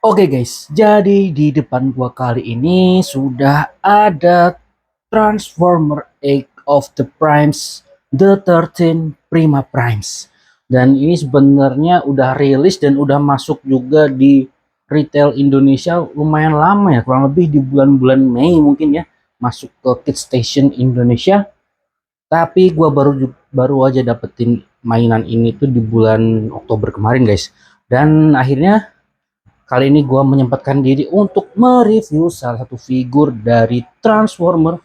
Oke guys, jadi di depan gua kali ini sudah ada Transformer Age of the Primes, The 13 Prima Primes. Dan ini sebenarnya udah rilis dan udah masuk juga di retail Indonesia lumayan lama ya, kurang lebih di bulan-bulan Mei mungkin ya, masuk ke Kid Station Indonesia. Tapi gua baru aja dapetin mainan ini tuh di bulan Oktober kemarin guys. Dan akhirnya kali ini gue menyempatkan diri untuk mereview salah satu figur dari Transformer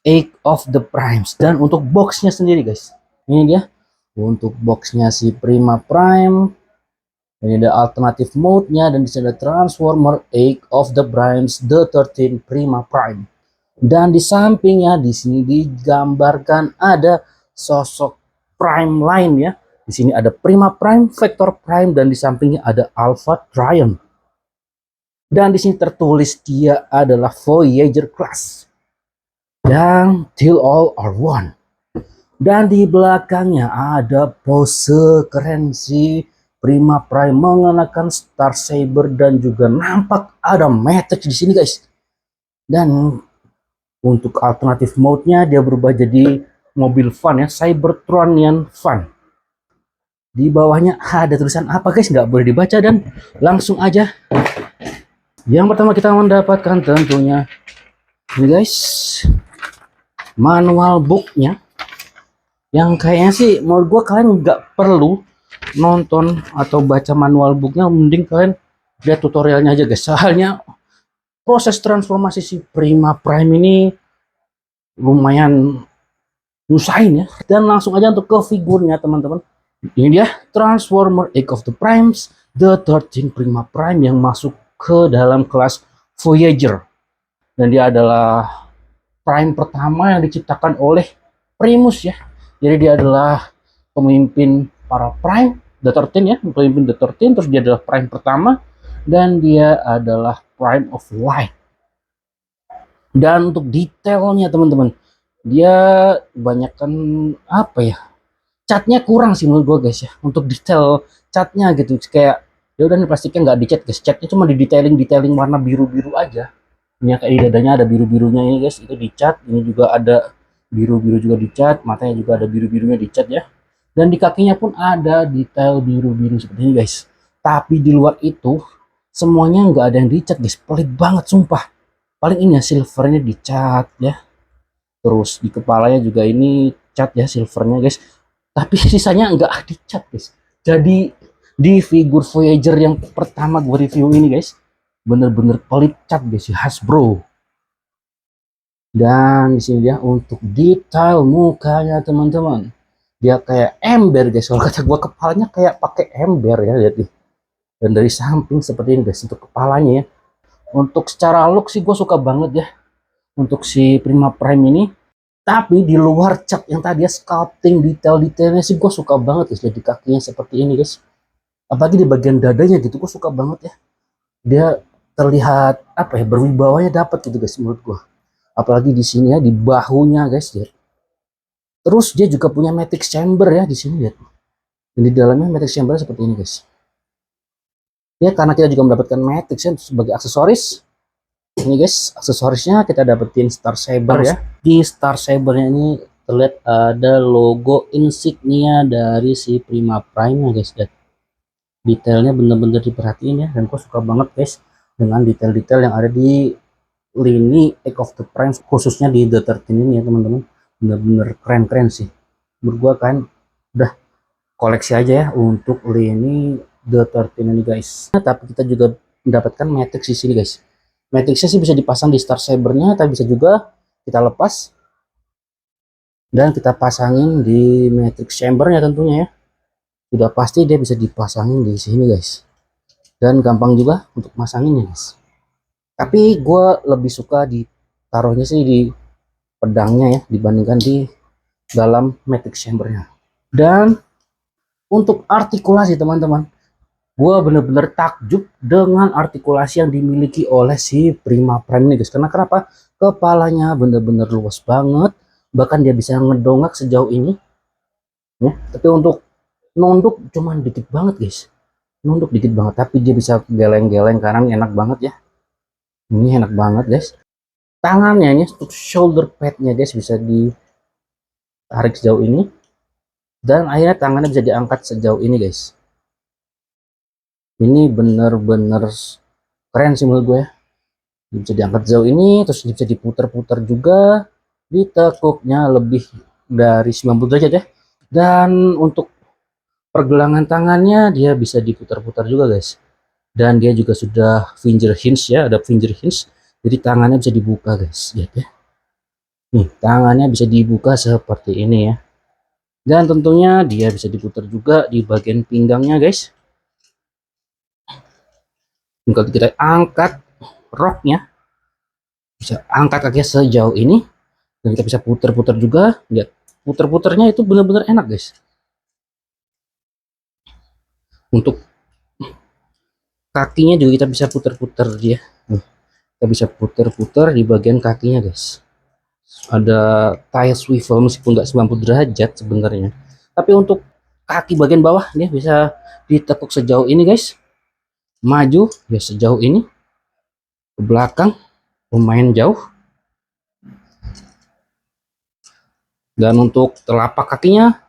Age of the Primes. Dan untuk boxnya sendiri guys, ini dia untuk boxnya si Prima Prime. Ini ada alternative mode-nya dan di sini ada Transformer Age of the Primes The 13 Prima Prime. Dan di sampingnya di sini digambarkan ada sosok Prime lain ya. Di sini ada Prima Prime, Vector Prime, dan di sampingnya ada Alpha Triumph. Dan di sini tertulis dia adalah Voyager class yang till all are one. Dan di belakangnya ada pose keren si Prima Prime mengenakan Star Saber dan juga nampak ada Matrix di sini guys. Dan untuk alternatif mode-nya dia berubah jadi mobil fun ya, Cybertronian Fun. Di bawahnya ada tulisan apa guys, nggak boleh dibaca dan langsung aja. Yang pertama kita mendapatkan tentunya ini guys, manual booknya, yang kayaknya sih menurut gua kalian nggak perlu nonton atau baca manual booknya, mending kalian lihat tutorialnya aja guys. Soalnya proses transformasi si Prima Prime ini lumayan nyusahin ya. Dan langsung aja untuk ke figurnya teman-teman. Ini dia Transformer Age of the Primes The 13 Prima Prime yang masuk ke dalam kelas Voyager. Dan dia adalah Prime pertama yang diciptakan oleh Primus ya. Jadi dia adalah pemimpin para Prime, The 13 ya, pemimpin The 13, terus dia adalah Prime pertama dan dia adalah Prime of Light. Dan untuk detailnya teman-teman, dia kebanyakan apa ya? Catnya kurang sih menurut gue guys ya. Untuk detail catnya gitu kayak ya udah nih plastiknya nggak dicat guys, catnya cuma di detailing warna biru-biru aja. Ini kayak di dadanya ada biru-birunya ini guys, itu dicat. Ini juga ada biru-biru juga dicat, matanya juga ada biru-birunya dicat ya. Dan di kakinya pun ada detail biru-biru seperti ini guys. Tapi di luar itu semuanya nggak ada yang dicat guys, pelit banget sumpah. Paling ini ya silvernya dicat ya. Terus di kepalanya juga ini cat ya silvernya guys. Tapi sisanya nggak dicat guys. Jadi di figur Voyager yang pertama gue review ini guys, bener-bener pelit cat guys ya, Hasbro. Dan di sini dia untuk detail mukanya teman-teman, dia kayak ember guys. Kalau kata gue kepalanya kayak pakai ember ya, lihat nih. Dan dari samping seperti ini guys untuk kepalanya ya. Untuk secara look sih gue suka banget ya untuk si Prima Prime ini. Tapi di luar cat yang tadi ya, sculpting detail-detailnya sih gue suka banget guys. Jadi kakinya seperti ini guys, apalagi di bagian dadanya gitu gue suka banget ya. Dia terlihat apa ya, berwibawanya dapat gitu guys menurut gue. Apalagi di sini ya, di bahunya guys ya. Terus dia juga punya matrix chamber ya di sini lihat. Dan di dalamnya matrix chamber seperti ini guys. Ya karena kita juga mendapatkan matrix ya sebagai aksesoris. Ini guys, aksesorisnya kita dapetin Star Saber ya. Di Star Sabernya ini terlihat ada logo insignia dari si Prima Prime ya guys. Dan detailnya bener-bener diperhatiin ya, dan gue suka banget guys dengan detail-detail yang ada di lini Age of the Prime, khususnya di The 13 ini ya teman-teman. Bener-bener keren-keren sih menurut gue kan. Udah koleksi aja ya untuk lini The 13 ini guys. Nah, tapi kita juga mendapatkan matrix di sini guys. Matrixnya sih bisa dipasang di Star Sabernya, tapi bisa juga kita lepas dan kita pasangin di matrix chambernya tentunya ya. Sudah pasti dia bisa dipasangin di sini guys, dan gampang juga untuk masanginnya guys. Tapi gue lebih suka ditaruhnya sih di pedangnya ya dibandingkan di dalam matrix chambernya. Dan untuk artikulasi teman-teman, gue bener-bener takjub dengan artikulasi yang dimiliki oleh si Prima Prime ini guys. Karena kenapa? Kepalanya bener-bener luas banget, bahkan dia bisa ngedongak sejauh ini ya. Tapi untuk nunduk cuman dikit banget guys. nunduk dikit banget, tapi dia bisa geleng-geleng karena ini enak banget ya. Ini enak banget guys. Tangannya ini untuk shoulder padnya guys bisa ditarik sejauh ini, dan akhirnya tangannya bisa diangkat sejauh ini guys. Ini bener-bener keren sih menurut gue ya. Bisa diangkat sejauh ini, terus bisa diputar-putar juga, ditekuknya lebih dari 90 derajat ya. Dan untuk pergelangan tangannya dia bisa diputar-putar juga guys. Dan dia juga sudah finger hinge ya, ada finger hinge, jadi tangannya bisa dibuka guys. Lihat ya, nih tangannya bisa dibuka seperti ini ya. Dan tentunya dia bisa diputar juga di bagian pinggangnya guys. Dan kalau kita angkat roknya, bisa angkat kakinya sejauh ini, dan kita bisa putar-putar juga. Lihat, putar-putarnya itu benar-benar enak guys. Untuk kakinya juga kita bisa putar-putar dia. Kita bisa putar-putar di bagian kakinya guys. Ada tile swivel meskipun nggak 90 derajat sebenarnya, tapi untuk kaki bagian bawah dia bisa ditekuk sejauh ini guys, maju ya sejauh ini, ke belakang lumayan jauh, dan untuk telapak kakinya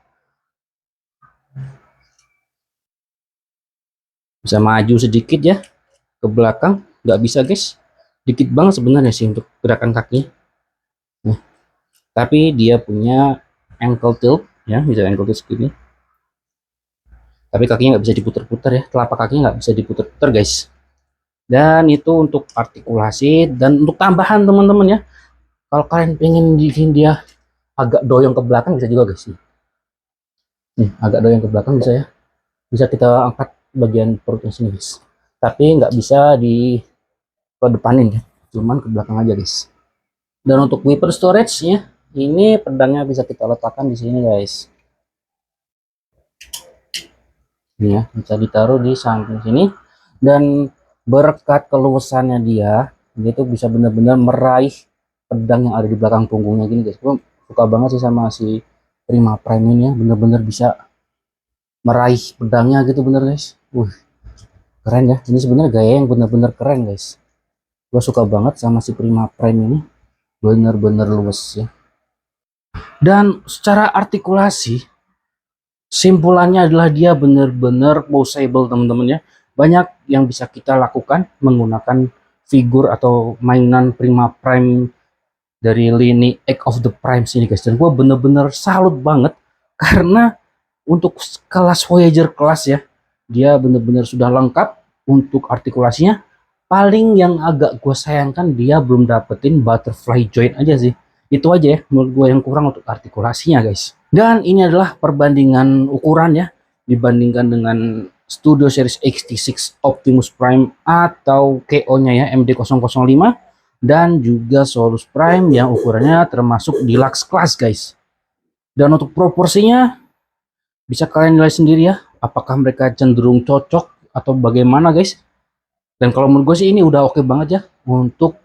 bisa maju sedikit ya ke belakang, nggak bisa guys, dikit banget sebenarnya sih untuk gerakan kakinya. Nah, tapi dia punya ankle tilt ya, bisa ankle tilt segini, tapi kakinya nggak bisa diputar-putar ya, telapak kakinya nggak bisa diputar-putar guys. Dan itu untuk artikulasi. Dan untuk tambahan teman-teman ya, kalau kalian pengen bikin dia agak doyong ke belakang bisa juga guys. Nih agak doyong ke belakang bisa ya, bisa kita angkat bagian perutnya sini guys, tapi nggak bisa di ke depanin ya, cuman ke belakang aja guys. Dan untuk weapon storage nya, ini pedangnya bisa kita letakkan di sini guys. Ini ya, bisa ditaruh di samping sini, dan berkat keluasannya dia tuh bisa benar-benar meraih pedang yang ada di belakang punggungnya gini guys. Gue suka banget sih sama si Prima Prime ini ya, bener-bener bisa meraih pedangnya gitu bener guys. Keren ya, ini sebenarnya gaya yang bener-bener keren guys. Gue suka banget sama si Prima Prime ini, bener-bener luwes ya. Dan secara artikulasi, simpulannya adalah dia bener-bener posable teman-teman ya. Banyak yang bisa kita lakukan menggunakan figur atau mainan Prima Prime dari lini Egg of the Prime sini guys. Dan gue bener-bener salut banget karena untuk kelas Voyager kelas ya, dia bener-bener sudah lengkap. Untuk artikulasinya, paling yang agak gue sayangkan dia belum dapetin butterfly joint aja sih. Itu aja ya menurut gue yang kurang untuk artikulasinya guys. Dan ini adalah perbandingan ukuran ya, dibandingkan dengan Studio Series XT6 Optimus Prime atau KO-nya ya MD005, dan juga Solus Prime yang ukurannya termasuk deluxe class guys. Dan untuk proporsinya bisa kalian nilai sendiri ya, apakah mereka cenderung cocok atau bagaimana guys. Dan kalau menurut gue sih ini udah oke banget ya untuk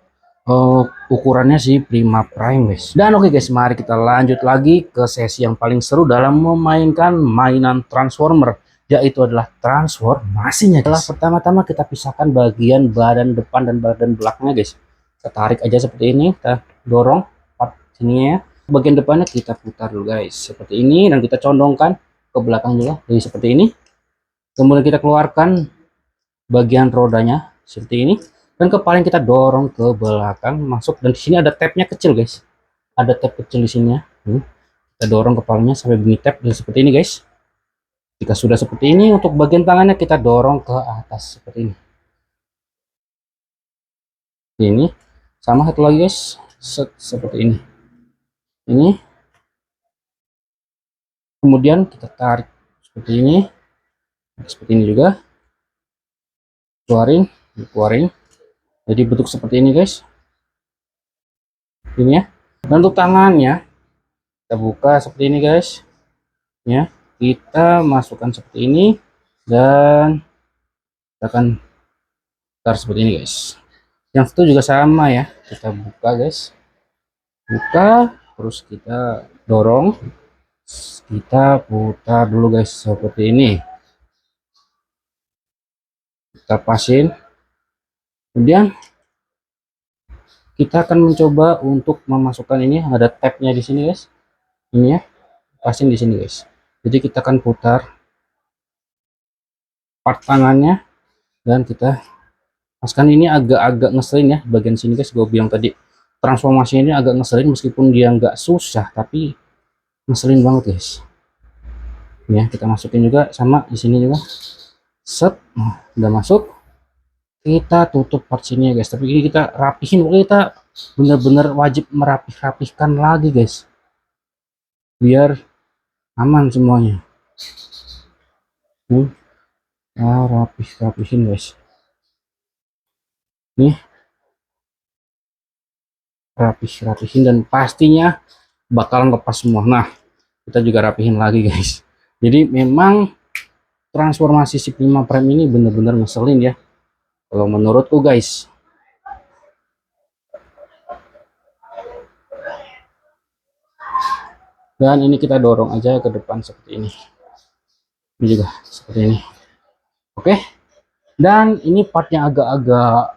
ukurannya si Prima Prime guys. Dan oke guys, mari kita lanjut lagi ke sesi yang paling seru dalam memainkan mainan Transformer, yaitu adalah transformasinya guys. Pertama-tama kita pisahkan bagian badan depan dan badan belakangnya guys. Kita tarik aja seperti ini, kita dorong part sini ya. Bagian depannya kita putar dulu guys seperti ini, dan kita condongkan ke belakang juga, jadi seperti ini. Kemudian kita keluarkan bagian rodanya seperti ini, dan kepala kita dorong ke belakang masuk, dan di sini ada tabnya kecil guys, ada tab kecil di sini ya. Kita dorong kepalanya sampai bunyi tab, dan seperti ini guys. Jika sudah seperti ini, untuk bagian tangannya kita dorong ke atas seperti ini. Ini sama satu lagi guys, seperti ini. Ini kemudian kita tarik seperti ini, seperti ini juga, keluarin, jadi bentuk seperti ini guys, ini ya. Dan untuk tangannya kita buka seperti ini guys ya, kita masukkan seperti ini, dan kita akan taruh seperti ini guys. Yang satu juga sama ya, kita buka guys, buka, terus kita dorong, kita putar dulu guys seperti ini. kita pasin. Kemudian kita akan mencoba untuk memasukkan ini, ada tabnya di sini guys, ini ya, pasin di sini guys. Jadi kita akan putar part tangannya dan kita paskan. Ini agak-agak ngeselin ya bagian sini guys, gue bilang tadi transformasi ini agak ngeselin, meskipun dia nggak susah tapi ngeselin banget guys. Ya, kita masukin juga sama di sini juga, set. Nah, udah masuk, kita tutup part sini ya guys. Tapi ini kita rapihin, kita bener-bener wajib merapih-rapihkan lagi guys, biar aman semuanya. Rapih-rapihin guys, nih rapih-rapihin, dan pastinya bakalan lepas semua. Nah, kita juga rapihin lagi guys. Jadi memang transformasi si Prima Prime ini bener-bener ngeselin ya kalau menurutku guys. Dan ini kita dorong aja ke depan seperti ini. Ini juga seperti ini. Oke. Dan ini part yang agak-agak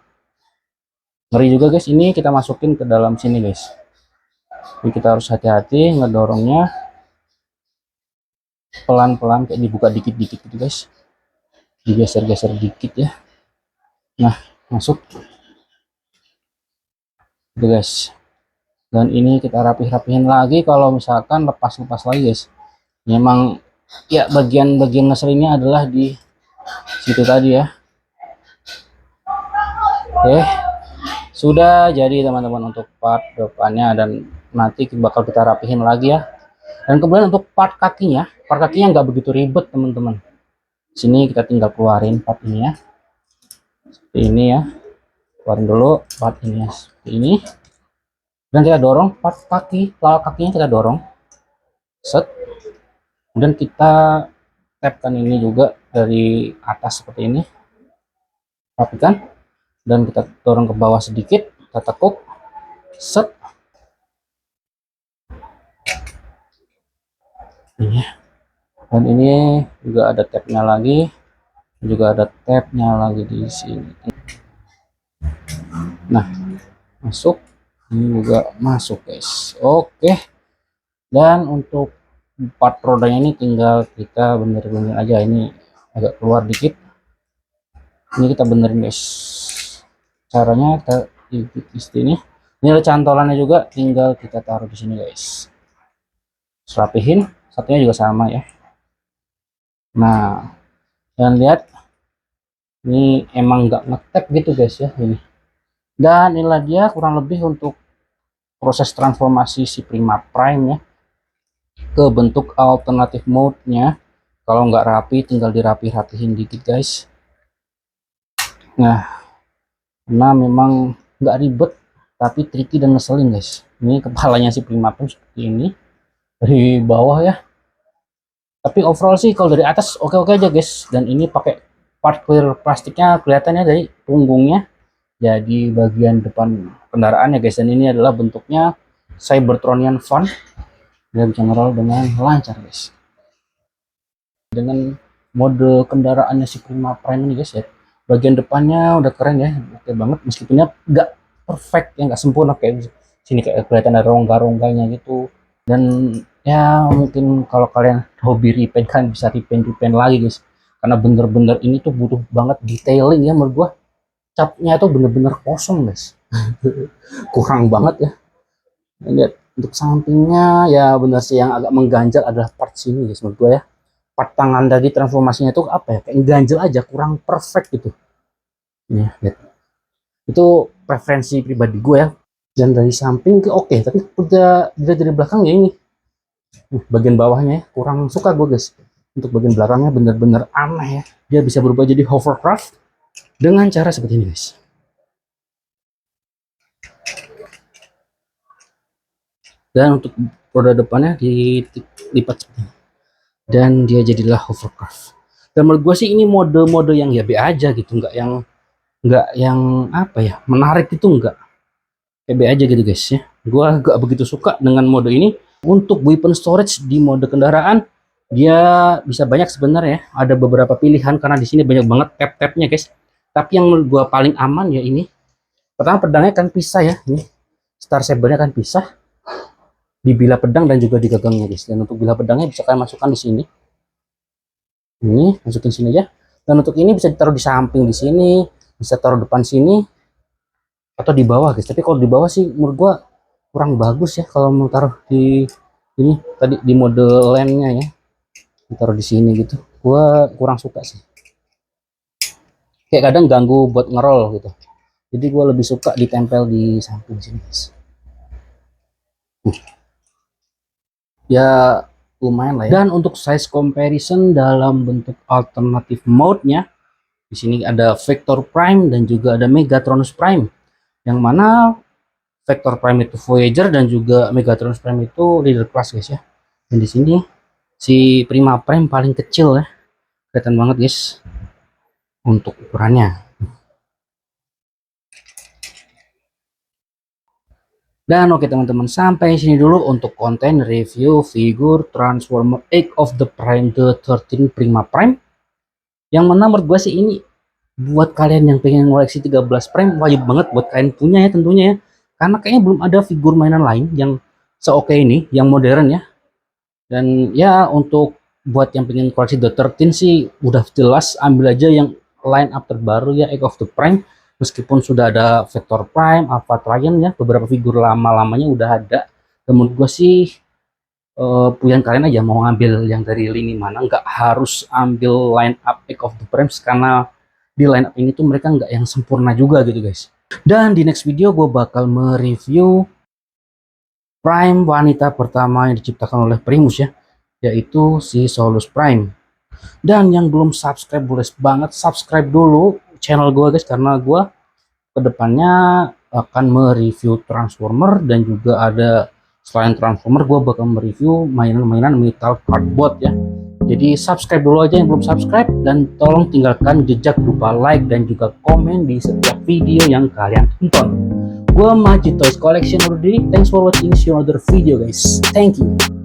ngeri juga guys. Ini kita masukin ke dalam sini guys. Jadi kita harus hati-hati ngedorongnya, pelan-pelan, kayak dibuka dikit-dikit gitu guys, digeser-geser dikit ya. Nah, masuk gitu guys. Dan ini kita rapih-rapihin lagi. Kalau misalkan lepas-lepas lagi guys, memang ya bagian-bagian ngeselinnya adalah di situ tadi ya. Oke, sudah jadi teman-teman untuk part depannya, dan nanti bakal kita rapihin lagi ya. Dan kemudian untuk part kakinya nggak begitu ribet teman-teman. Sini kita tinggal keluarin part ini ya, seperti ini ya. Keluarin dulu part ini ya, seperti ini. Dan kita dorong part kaki, kakinya kita dorong, set. Kemudian kita tapkan ini juga dari atas seperti ini, rapikan, dan kita dorong ke bawah sedikit, kita tekuk, set. Ini. Dan ini juga ada tabnya lagi, juga ada tabnya lagi di sini. Nah, masuk, ini juga masuk guys. Oke. Dan untuk part rodanya ini tinggal kita bener-bener aja, ini agak keluar dikit, ini kita benerin guys. Caranya kita di sini, ini ada cantolannya juga, tinggal kita taruh di sini guys. Rapihin, satunya juga sama ya. Nah, dan lihat ini emang nggak ngetap gitu guys ya ini. Dan inilah dia kurang lebih untuk proses transformasi si Prima Prime ya ke bentuk alternatif mode-nya. Kalau nggak rapi tinggal dirapi-rapihin dikit guys. Nah, karena memang nggak ribet tapi tricky dan ngeselin guys. Ini kepalanya si Prima Prime seperti ini dari bawah ya. Tapi overall sih kalau dari atas oke-oke aja guys. Dan ini pakai part clear plastiknya, kelihatannya dari punggungnya jadi bagian depan kendaraan ya guys. Dan ini adalah bentuknya Cybertronian Fun, dia bisa ngerol dengan lancar guys. Dengan mode kendaraannya si Prima Prime ini guys ya, bagian depannya udah keren ya, oke banget, meskipunnya nggak perfect ya, nggak sempurna kayak sini, kayak kelihatan ada rongga-rongganya gitu. Dan ya mungkin kalau kalian hobi repaint kan bisa repaint lagi guys, karena bener-bener ini tuh butuh banget detailing ya menurut gua. Catnya tuh bener-bener kosong guys. Kurang banget ya. Lihat untuk sampingnya ya, bener sih yang agak mengganjal adalah part sini guys menurut gua ya. Part tangan tadi transformasinya tuh apa ya, kayak ganjel aja, kurang perfect gitu. Nih lihat, itu preferensi pribadi gue ya. Dan dari samping oke, tapi udah dari belakang ya ini bagian bawahnya ya, kurang suka gue guys. Untuk bagian belakangnya bener-bener aneh ya, dia bisa berubah jadi hovercraft dengan cara seperti ini guys. Dan untuk roda depannya dilipat seperti ini, dan dia jadilah hovercraft. Dan menurut gue sih ini mode-mode yang ya B aja gitu, nggak yang apa ya, menarik itu, nggak kayak B aja gitu guys ya. Gue gak begitu suka dengan mode ini. Untuk weapon storage di mode kendaraan, dia bisa banyak sebenarnya, ada beberapa pilihan karena di sini banyak banget tab-tabnya guys. Tapi yang menurut gua paling aman ya ini. Pertama pedangnya kan pisah ya, ini Star Saber-nya kan pisah di bila pedang dan juga di gagangnya guys. Dan untuk bila pedangnya bisa kalian masukkan di sini. Ini masukin sini aja. Dan untuk ini bisa ditaruh di samping di sini, bisa taruh depan sini atau di bawah guys. Tapi kalau di bawah sih menurut gua kurang bagus ya kalau mau taruh di ini tadi di mode landnya ya. Ditaruh di sini gitu. Gua kurang suka sih. Kayak kadang ganggu buat ngerol gitu. Jadi gue lebih suka ditempel di samping sini guys. Ya lumayan lah ya. Dan untuk size comparison dalam bentuk alternatif mode-nya, di sini ada Vector Prime dan juga ada Megatronus Prime. Yang mana Vector Prime itu Voyager dan juga Megatronus Prime itu leader class guys ya. Dan di sini si Prima Prime paling kecil ya. Kelihatan banget guys untuk ukurannya. Dan oke teman-teman, sampai sini dulu untuk konten review figur Transformer Age of the Prime the 13 Prima Prime. Yang mana menurut gue sih ini buat kalian yang pengen koleksi 13 Prime wajib banget buat kalian punya ya tentunya ya. Karena kayaknya belum ada figur mainan lain yang seoke ini, yang modern ya. Dan ya untuk buat yang pengen koleksi the 13 sih udah jelas ambil aja yang line up terbaru ya, Age of the Prime. Meskipun sudah ada Vector Prime, Alpha Trion ya, beberapa figur lama-lamanya udah ada. Dan menurut gue sih pilihan kalian aja mau ngambil yang dari lini mana, nggak harus ambil line up Age of the Primes karena di line up ini tuh mereka nggak yang sempurna juga gitu guys. Dan di next video gue bakal mereview Prime wanita pertama yang diciptakan oleh Primus ya, yaitu si Solus Prime. Dan yang belum subscribe boleh banget subscribe dulu channel gue guys, karena gue kedepannya akan mereview Transformer dan juga ada selain Transformer gue bakal mereview mainan-mainan metal cardboard ya. Jadi subscribe dulu aja yang belum subscribe, dan tolong tinggalkan jejak berupa like dan juga komen di setiap video yang kalian tonton. Gue Majid Toys Collection undur diri. Thanks for watching. See you another video guys. Thank you.